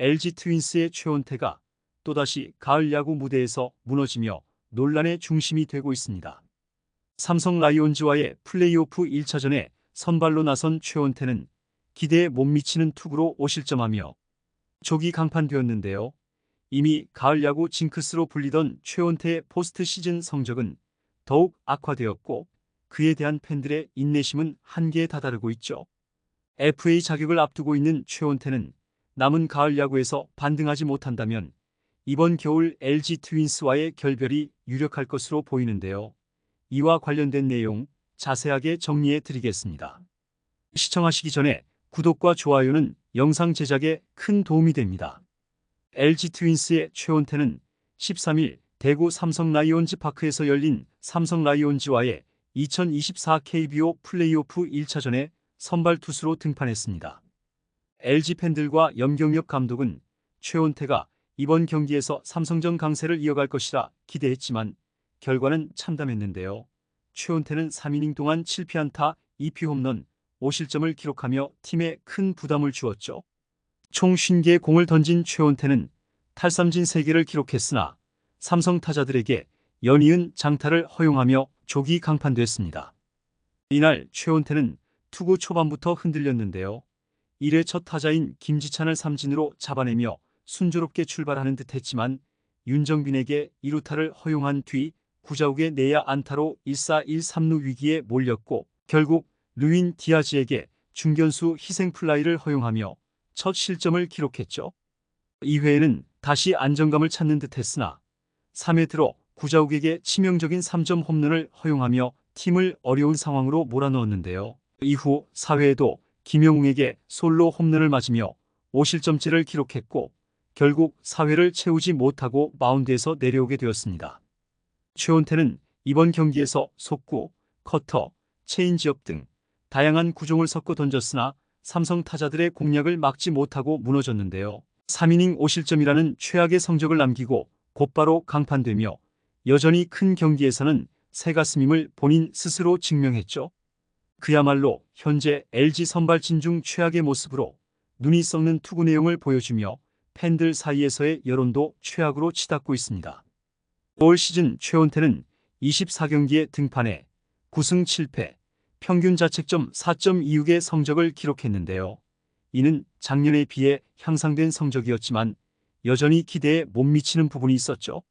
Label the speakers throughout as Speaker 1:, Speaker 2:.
Speaker 1: LG 트윈스의 최원태가 또다시 가을 야구 무대에서 무너지며 논란의 중심이 되고 있습니다. 삼성 라이온즈와의 플레이오프 1차전에 선발로 나선 최원태는 기대에 못 미치는 투구로 5실점하며 조기 강판되었는데요. 이미 가을 야구 징크스로 불리던 최원태의 포스트 시즌 성적은 더욱 악화되었고 그에 대한 팬들의 인내심은 한계에 다다르고 있죠. FA 자격을 앞두고 있는 최원태는 남은 가을 야구에서 반등하지 못한다면 이번 겨울 LG 트윈스와의 결별이 유력할 것으로 보이는데요. 이와 관련된 내용 자세하게 정리해 드리겠습니다. 시청하시기 전에 구독과 좋아요는 영상 제작에 큰 도움이 됩니다. LG 트윈스의 최원태는 13일 대구 삼성 라이온즈 파크에서 열린 삼성 라이온즈와의 2024 KBO 플레이오프 1차전에 선발 투수로 등판했습니다. LG 팬들과 염경엽 감독은 최원태가 이번 경기에서 삼성전 강세를 이어갈 것이라 기대했지만 결과는 참담했는데요. 최원태는 3이닝 동안 7피안타, 2피 홈런, 5실점을 기록하며 팀에 큰 부담을 주었죠. 총 50개의 공을 던진 최원태는 탈삼진 3개를 기록했으나 삼성 타자들에게 연이은 장타를 허용하며 조기 강판됐습니다. 이날 최원태는 투구 초반부터 흔들렸는데요. 1회 첫 타자인 김지찬을 삼진으로 잡아내며 순조롭게 출발하는 듯했지만 윤정빈에게 2루타를 허용한 뒤 구자욱의 내야 안타로 1사 1-3루 위기에 몰렸고 결국 루인 디아즈에게 중견수 희생플라이를 허용하며 첫 실점을 기록했죠. 2회에는 다시 안정감을 찾는 듯했으나 3회 들어 구자욱에게 치명적인 3점 홈런을 허용하며 팀을 어려운 상황으로 몰아넣었는데요. 이후 4회에도 김영웅에게 솔로 홈런을 맞으며 5실점째를 기록했고 결국 4회를 채우지 못하고 마운드에서 내려오게 되었습니다. 최원태는 이번 경기에서 속구, 커터, 체인지업 등 다양한 구종을 섞어 던졌으나 삼성 타자들의 공략을 막지 못하고 무너졌는데요. 3이닝 5실점이라는 최악의 성적을 남기고 곧바로 강판되며 여전히 큰 경기에서는 새가슴임을 본인 스스로 증명했죠. 그야말로 현재 LG 선발진 중 최악의 모습으로 눈이 썩는 투구 내용을 보여주며 팬들 사이에서의 여론도 최악으로 치닫고 있습니다. 올 시즌 최원태는 24경기에 등판해 9승 7패, 평균 자책점 4.26의 성적을 기록했는데요. 이는 작년에 비해 향상된 성적이었지만 여전히 기대에 못 미치는 부분이 있었죠.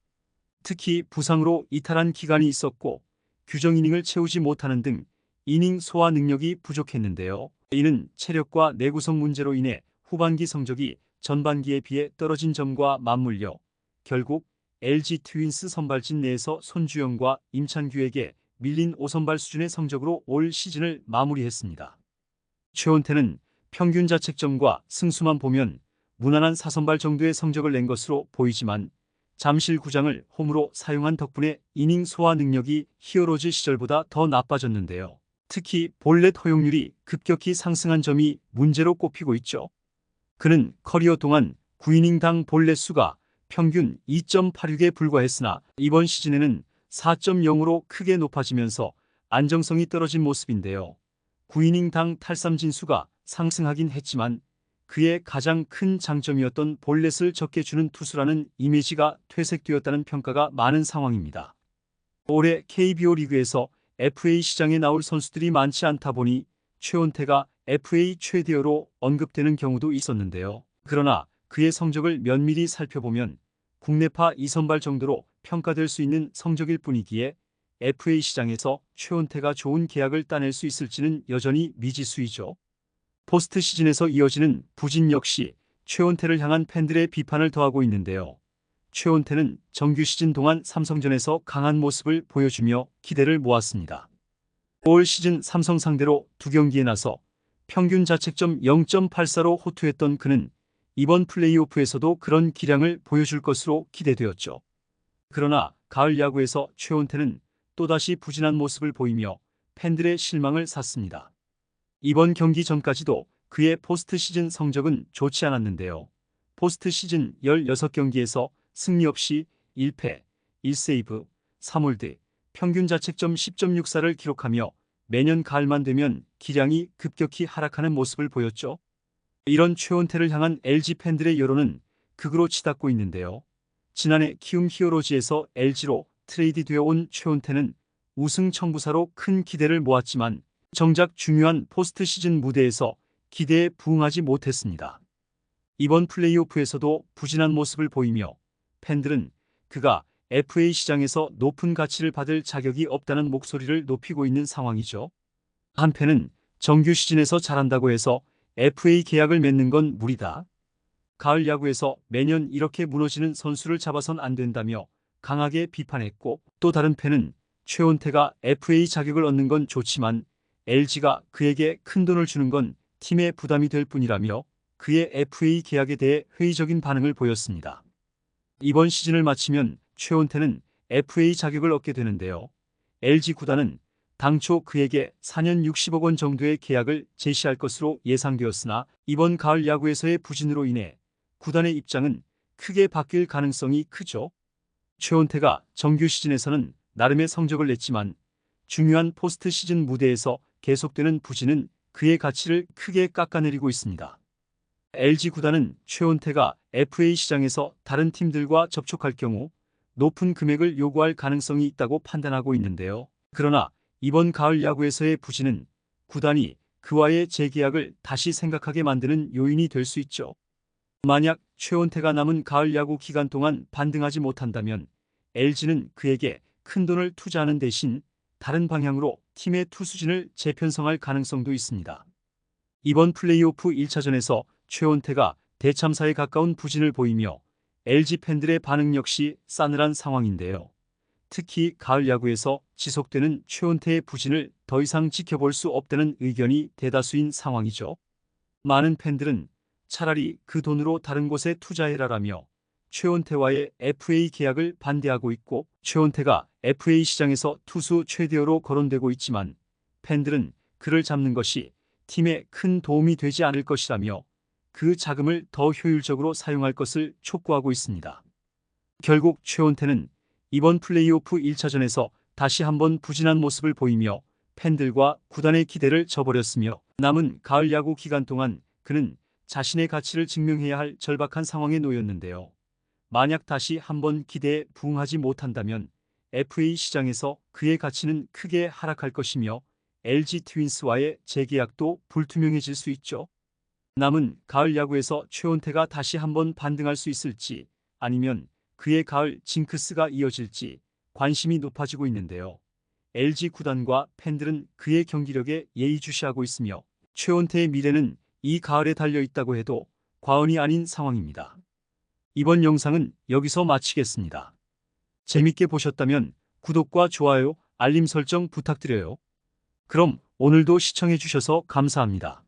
Speaker 1: 특히 부상으로 이탈한 기간이 있었고 규정 이닝을 채우지 못하는 등 이닝 소화 능력이 부족했는데요. 이는 체력과 내구성 문제로 인해 후반기 성적이 전반기에 비해 떨어진 점과 맞물려 결국 LG 트윈스 선발진 내에서 손주영과 임찬규에게 밀린 5선발 수준의 성적으로 올 시즌을 마무리했습니다. 최원태는 평균 자책점과 승수만 보면 무난한 4선발 정도의 성적을 낸 것으로 보이지만 잠실구장을 홈으로 사용한 덕분에 이닝 소화 능력이 히어로즈 시절보다 더 나빠졌는데요. 특히 볼넷 허용률이 급격히 상승한 점이 문제로 꼽히고 있죠. 그는 커리어 동안 9이닝당 볼넷 수가 평균 2.86에 불과했으나 이번 시즌에는 4.0으로 크게 높아지면서 안정성이 떨어진 모습인데요. 9이닝당 탈삼진 수가 상승하긴 했지만 그의 가장 큰 장점이었던 볼넷을 적게 주는 투수라는 이미지가 퇴색되었다는 평가가 많은 상황입니다. 올해 KBO 리그에서 FA 시장에 나올 선수들이 많지 않다 보니 최원태가 FA 최대어로 언급되는 경우도 있었는데요. 그러나 그의 성적을 면밀히 살펴보면 국내파 2선발 정도로 평가될 수 있는 성적일 뿐이기에 FA 시장에서 최원태가 좋은 계약을 따낼 수 있을지는 여전히 미지수이죠. 포스트 시즌에서 이어지는 부진 역시 최원태를 향한 팬들의 비판을 더하고 있는데요. 최원태는 정규 시즌 동안 삼성전에서 강한 모습을 보여주며 기대를 모았습니다. 올 시즌 삼성 상대로 2경기에 나서 평균 자책점 0.84로 호투했던 그는 이번 플레이오프에서도 그런 기량을 보여줄 것으로 기대되었죠. 그러나 가을 야구에서 최원태는 또다시 부진한 모습을 보이며 팬들의 실망을 샀습니다. 이번 경기 전까지도 그의 포스트 시즌 성적은 좋지 않았는데요. 포스트 시즌 16경기에서 승리 없이 1패, 1세이브, 3홀드, 평균 자책점 10.64를 기록하며 매년 가을만 되면 기량이 급격히 하락하는 모습을 보였죠. 이런 최원태를 향한 LG 팬들의 여론은 극으로 치닫고 있는데요. 지난해 키움 히어로즈에서 LG로 트레이드되어 온 최원태는 우승 청부사로 큰 기대를 모았지만 정작 중요한 포스트 시즌 무대에서 기대에 부응하지 못했습니다. 이번 플레이오프에서도 부진한 모습을 보이며 팬들은 그가 FA 시장에서 높은 가치를 받을 자격이 없다는 목소리를 높이고 있는 상황이죠. 한 팬은 정규 시즌에서 잘한다고 해서 FA 계약을 맺는 건 무리다. 가을 야구에서 매년 이렇게 무너지는 선수를 잡아선 안 된다며 강하게 비판했고, 또 다른 팬은 최원태가 FA 자격을 얻는 건 좋지만 LG가 그에게 큰 돈을 주는 건 팀에 부담이 될 뿐이라며 그의 FA 계약에 대해 회의적인 반응을 보였습니다. 이번 시즌을 마치면 최원태는 FA 자격을 얻게 되는데요. LG 구단은 당초 그에게 4년 60억 원 정도의 계약을 제시할 것으로 예상되었으나 이번 가을 야구에서의 부진으로 인해 구단의 입장은 크게 바뀔 가능성이 크죠. 최원태가 정규 시즌에서는 나름의 성적을 냈지만 중요한 포스트 시즌 무대에서 계속되는 부진은 그의 가치를 크게 깎아내리고 있습니다. LG 구단은 최원태가 FA 시장에서 다른 팀들과 접촉할 경우 높은 금액을 요구할 가능성이 있다고 판단하고 있는데요. 그러나 이번 가을 야구에서의 부진은 구단이 그와의 재계약을 다시 생각하게 만드는 요인이 될 수 있죠. 만약 최원태가 남은 가을 야구 기간 동안 반등하지 못한다면 LG는 그에게 큰 돈을 투자하는 대신 다른 방향으로 팀의 투수진을 재편성할 가능성도 있습니다. 이번 플레이오프 1차전에서 최원태가 대참사에 가까운 부진을 보이며 LG 팬들의 반응 역시 싸늘한 상황인데요. 특히 가을 야구에서 지속되는 최원태의 부진을 더 이상 지켜볼 수 없다는 의견이 대다수인 상황이죠. 많은 팬들은 차라리 그 돈으로 다른 곳에 투자해라라며 최원태와의 FA 계약을 반대하고 있고, 최원태가 FA 시장에서 투수 최대어로 거론되고 있지만 팬들은 그를 잡는 것이 팀에 큰 도움이 되지 않을 것이라며 그 자금을 더 효율적으로 사용할 것을 촉구하고 있습니다. 결국 최원태는 이번 플레이오프 1차전에서 다시 한번 부진한 모습을 보이며 팬들과 구단의 기대를 저버렸으며 남은 가을 야구 기간 동안 그는 자신의 가치를 증명해야 할 절박한 상황에 놓였는데요. 만약 다시 한번 기대에 부응하지 못한다면 FA 시장에서 그의 가치는 크게 하락할 것이며 LG 트윈스와의 재계약도 불투명해질 수 있죠. 남은 가을 야구에서 최원태가 다시 한번 반등할 수 있을지 아니면 그의 가을 징크스가 이어질지 관심이 높아지고 있는데요. LG 구단과 팬들은 그의 경기력에 예의주시하고 있으며 최원태의 미래는 이 가을에 달려 있다고 해도 과언이 아닌 상황입니다. 이번 영상은 여기서 마치겠습니다. 재밌게 보셨다면 구독과 좋아요, 알림 설정 부탁드려요. 그럼 오늘도 시청해 주셔서 감사합니다.